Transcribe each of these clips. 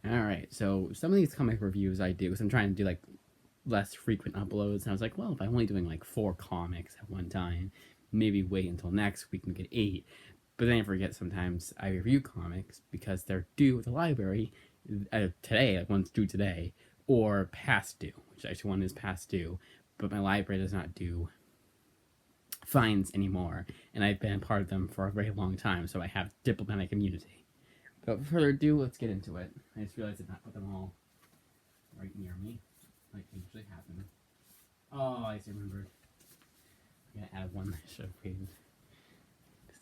All right, so some of these comic reviews I do, because I'm trying to do like less frequent uploads, and I was like, well, if I'm only doing like 4 comics at one time, maybe wait until next week and get 8. But then I forget sometimes I review comics because they're due at the library today, like one's due today, or past due, which actually one is past due, but my library does not do fines anymore, and I've been a part of them for a very long time, so I have diplomatic immunity. But without further ado, let's get into it. I just realized I did not put them all right near me, like they usually happen. Oh, I just remembered. I'm gonna add one that I should have waited,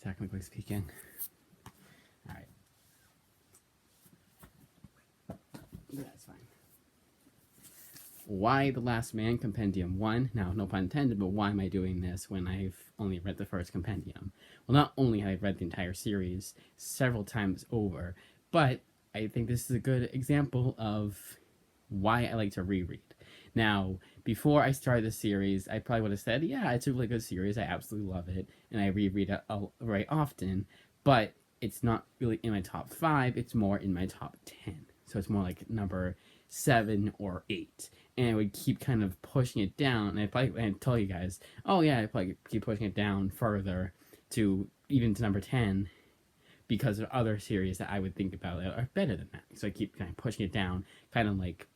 technically speaking. Alright, that's fine. Why The Last Man Compendium 1? Now, no pun intended, but why am I doing this when I've only read the first compendium? Well, not only have I read the entire series several times over, but I think this is a good example of why I like to reread. Now, before I started the series, I probably would have said, yeah, it's a really good series. I absolutely love it, and I reread it very often, but it's not really in my top 5, it's more in my top 10. So it's more like number 7 or 8. And I would keep kind of pushing it down, and I'd tell you guys, oh yeah, I'd probably keep pushing it down further to even to number 10 because of other series that I would think about that are better than that. So I keep kind of pushing it down, kind of like,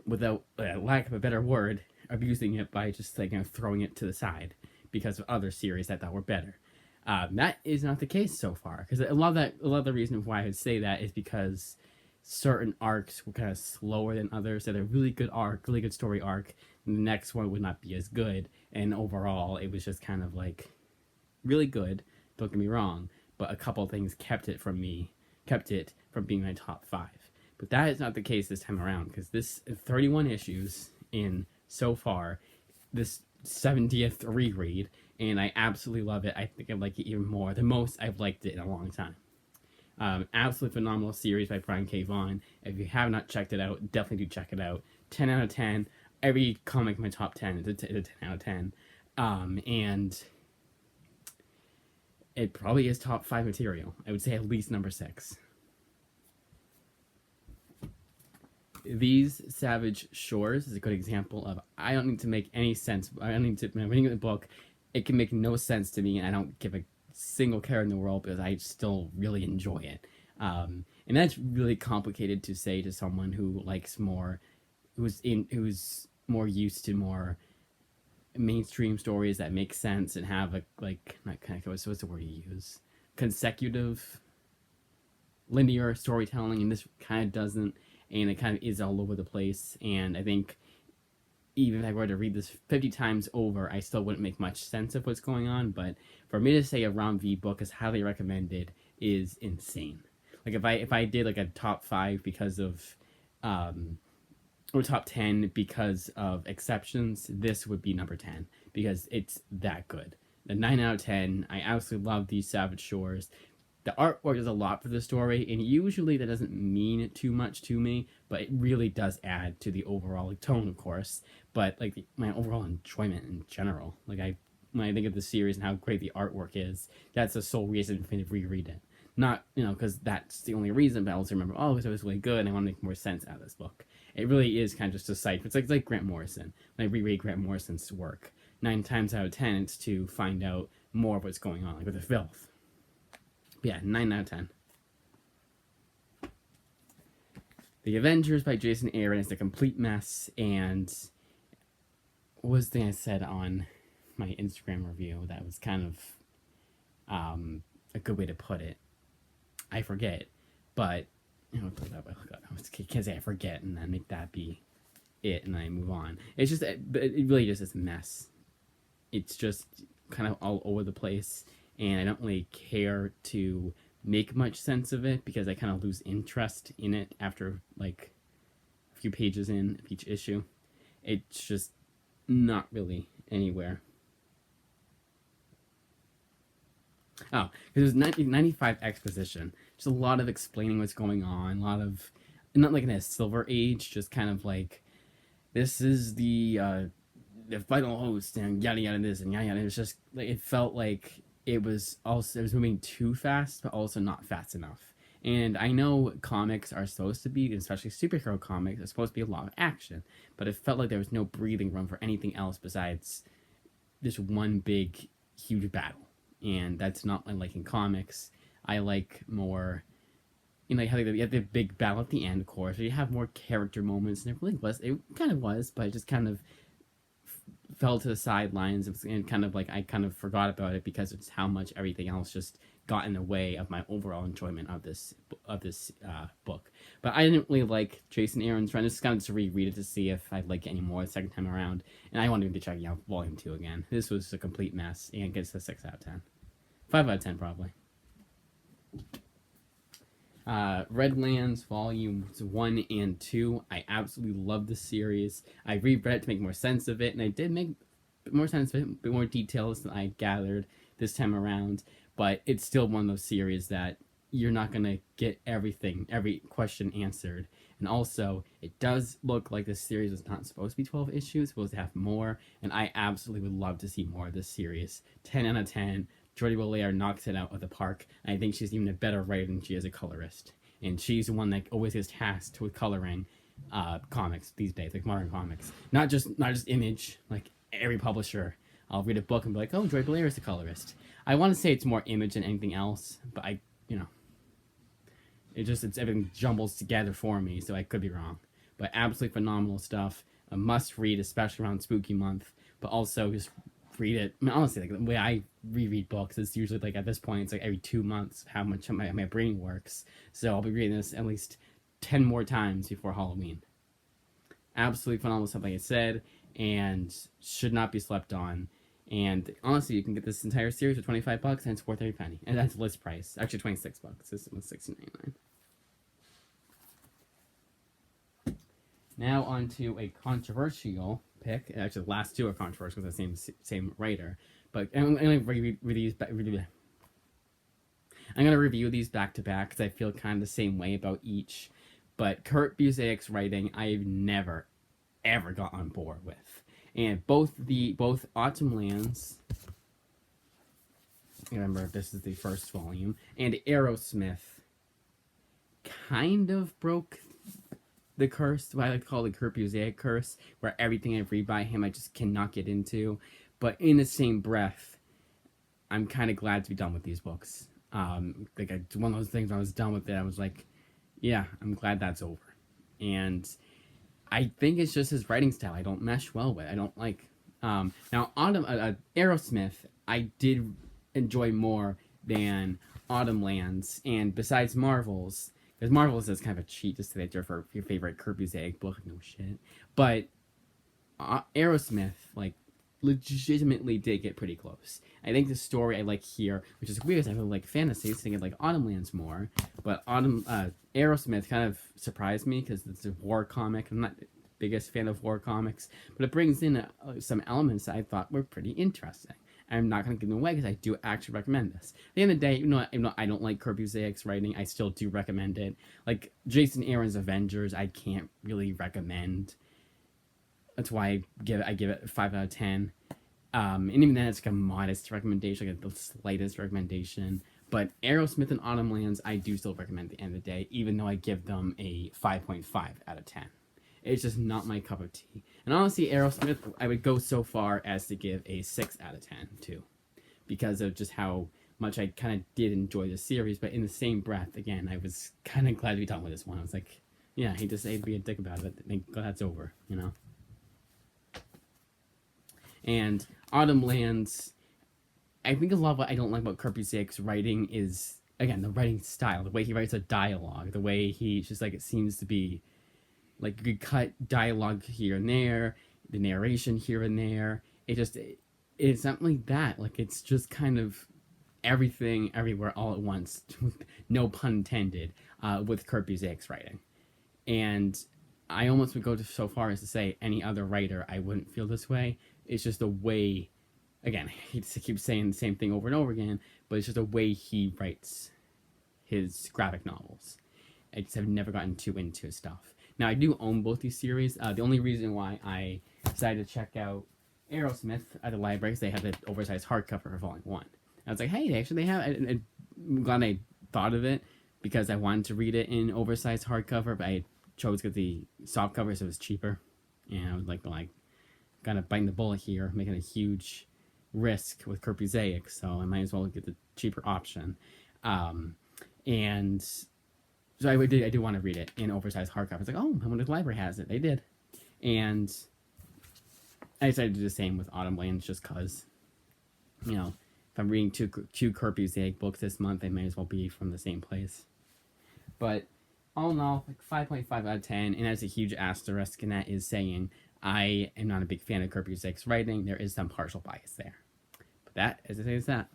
without lack of a better word, abusing it by just like throwing it to the side because of other series I thought were better. That is not the case so far, because a lot of the reason why I would say that is because certain arcs were kind of slower than others. So they're really good arc, really good story arc, and the next one would not be as good. And overall, it was just kind of like really good. Don't get me wrong, but a couple of things kept it from being my top 5. But that is not the case this time around, because this 31 issues in so far, this 70th reread, and I absolutely love it. I think I like it even more, the most I've liked it in a long time. Absolutely phenomenal series by Brian K. Vaughan. If you have not checked it out, definitely do check it out. 10 out of 10. Every comic in my top 10 is a 10 out of 10. And it probably is top 5 material. I would say at least number 6. These Savage Shores is a good example of I don't need to make any sense. I don't need to, when I'm reading the book, it can make no sense to me, and I don't give a single care in the world because I still really enjoy it. And that's really complicated to say to someone who likes more, who's more used to more mainstream stories that make sense and have a like not kind of what's the word you use, consecutive linear storytelling, and this kind of doesn't, and it kind of is all over the place. And I think even if I were to read this 50 times over, I still wouldn't make much sense of what's going on. But for me to say a Rom V book is highly recommended is insane. Like if I did like a top 5 because of or top 10 because of exceptions, this would be number 10 because it's that good. The 9 out of 10. I absolutely love these Savage Shores. The artwork does a lot for the story, and usually that doesn't mean too much to me, but it really does add to the overall tone, of course. But like my overall enjoyment in general, like when I think of the series and how great the artwork is, that's the sole reason for me to reread it. Not because that's the only reason, but I also remember, oh, it was really good, and I want to make more sense out of this book. It really is kind of just a cipher. It's like Grant Morrison. When I reread Grant Morrison's work, 9 times out of 10, it's to find out more of what's going on, like with the filth. Yeah, 9 out of 10. The Avengers by Jason Aaron is a complete mess, and what was the thing I said on my Instagram review that was kind of a good way to put it? I forget, but I can't say I forget and then make that be it, and then I move on. It's just, it really just is a mess. It's just kind of all over the place, and I don't really care to make much sense of it because I kind of lose interest in it after like a few pages in each issue. It's just not really anywhere. Oh, because it was 95 exposition. Just a lot of explaining what's going on. A lot of, not like in a Silver Age, just kind of like, this is the final host and yada yada this and yada yada. It was just like, it felt like it was moving too fast, but also not fast enough. And I know comics are supposed to be, especially superhero comics, are supposed to be a lot of action, but it felt like there was no breathing room for anything else besides this one big, huge battle. And that's not what I like in comics. I like more, you have the big battle at the end, of course, where you have more character moments, and it kind of was, but it just kind of fell to the sidelines and kind of like I kind of forgot about it because it's how much everything else just got in the way of my overall enjoyment of this book. But I didn't really like Jason Aaron's run. Just kind of to reread it to see if I'd like it anymore the second time around, and I wanted to check out Volume 2 again. This was a complete mess and gets a 6 out of 10, 5 out of 10 probably. Redlands Volumes 1 and 2. I absolutely love the series. I reread it to make more sense of it, and I did make more sense of it, a bit more details than I gathered this time around. But it's still one of those series that you're not going to get every question answered. And also, it does look like this series is not supposed to be 12 issues, it's supposed to have more, and I absolutely would love to see more of this series. 10 out of 10. Jordie Bellaire knocks it out of the park. And I think she's even a better writer than she is a colorist. And she's the one that always gets tasked with coloring comics these days, like modern comics. Not just Image, like every publisher. I'll read a book and be like, oh, Jordie Bellaire is the colorist. I want to say it's more Image than anything else, but it's everything jumbles together for me, so I could be wrong. But absolutely phenomenal stuff. A must read, especially around Spooky Month. But also just read it. I mean, honestly, like the way I reread books is usually like at this point it's like every 2 months how much my brain works. So I'll be reading this at least 10 more times before Halloween. Absolutely phenomenal stuff, like I said, and should not be slept on. And honestly, you can get this entire series for $25 and it's worth every penny. And that's list price. Actually, $26. This was $16.99. Now on to a controversial pick. Actually, the last two are controversial with the same writer. But I'm going to review these. I'm going to review these back to back because I feel kind of the same way about each. But Kurt Busiek's writing, I've never, ever got on board with. And both Autumn Lands, remember this is the first volume, and Arrowsmith kind of broke the curse, what I like to call the Kurt Busiek curse, where everything I read by him I just cannot get into. But in the same breath, I'm kind of glad to be done with these books. One of those things when I was done with it, I was like, yeah, I'm glad that's over. And I think it's just his writing style I don't mesh well with. I don't like. Now, Arrowsmith, I did enjoy more than Autumn Lands, and besides Marvels, because Marvels is kind of a cheat just to say for your favorite Kurt Busiek book, no shit. But Arrowsmith, like, legitimately did get pretty close. I think the story I like here, which is weird, I really like fantasy, so I think I like Autumn Lands more. But Arrowsmith kind of surprised me because it's a war comic. I'm not the biggest fan of war comics, but it brings in some elements that I thought were pretty interesting. I'm not going to give them away because I do actually recommend this. At the end of the day, I don't like Kurt Busiek's writing, I still do recommend it. Like Jason Aaron's Avengers, I can't really recommend. That's why I give it 5 out of 10. And even then, it's like a modest recommendation, like the slightest recommendation. But Arrowsmith and Autumn Lands, I do still recommend at the end of the day, even though I give them a 5.5 out of 10. It's just not my cup of tea. And honestly, Arrowsmith, I would go so far as to give a 6 out of 10, too. Because of just how much I kind of did enjoy the series. But in the same breath, again, I was kind of glad to be done with this one. I was like, yeah, I hate to say be a dick about it, but thank God that's over, And Autumn Lands, I think a lot of what I don't like about Kurt Busiek's writing is, again, the writing style, the way he writes a dialogue, the way he just, like, it seems to be, like, you could cut dialogue here and there, the narration here and there. It's something like that. Like, it's just kind of everything, everywhere, all at once, no pun intended, with Kurt Busiek's writing. And I almost would go so far as to say any other writer, I wouldn't feel this way. It's just the way, again, I hate to keep saying the same thing over and over again, but it's just the way he writes his graphic novels. I just have never gotten too into his stuff. Now, I do own both these series. The only reason why I decided to check out Arrowsmith at the library is they had the oversized hardcover for Volume 1. I was like, hey, actually, they have. I'm glad I thought of it. because I wanted to read it in oversized hardcover, but I chose to get the soft cover so it was cheaper. And I was like kind of biting the bullet here, making a huge risk with Kerpusaic, so I might as well get the cheaper option. And so I did want to read it in oversized hardcover. I was like, oh, I wonder if the library has it. They did. And I decided to do the same with Autumn Lands just because, you know, if I'm reading two Kerpusaic books this month, they may as well be from the same place. But all in all, like 5.5 out of 10, and that's a huge asterisk, and that is saying I am not a big fan of Kerpusaic's writing. There is some partial bias there. But that, as I say, is that.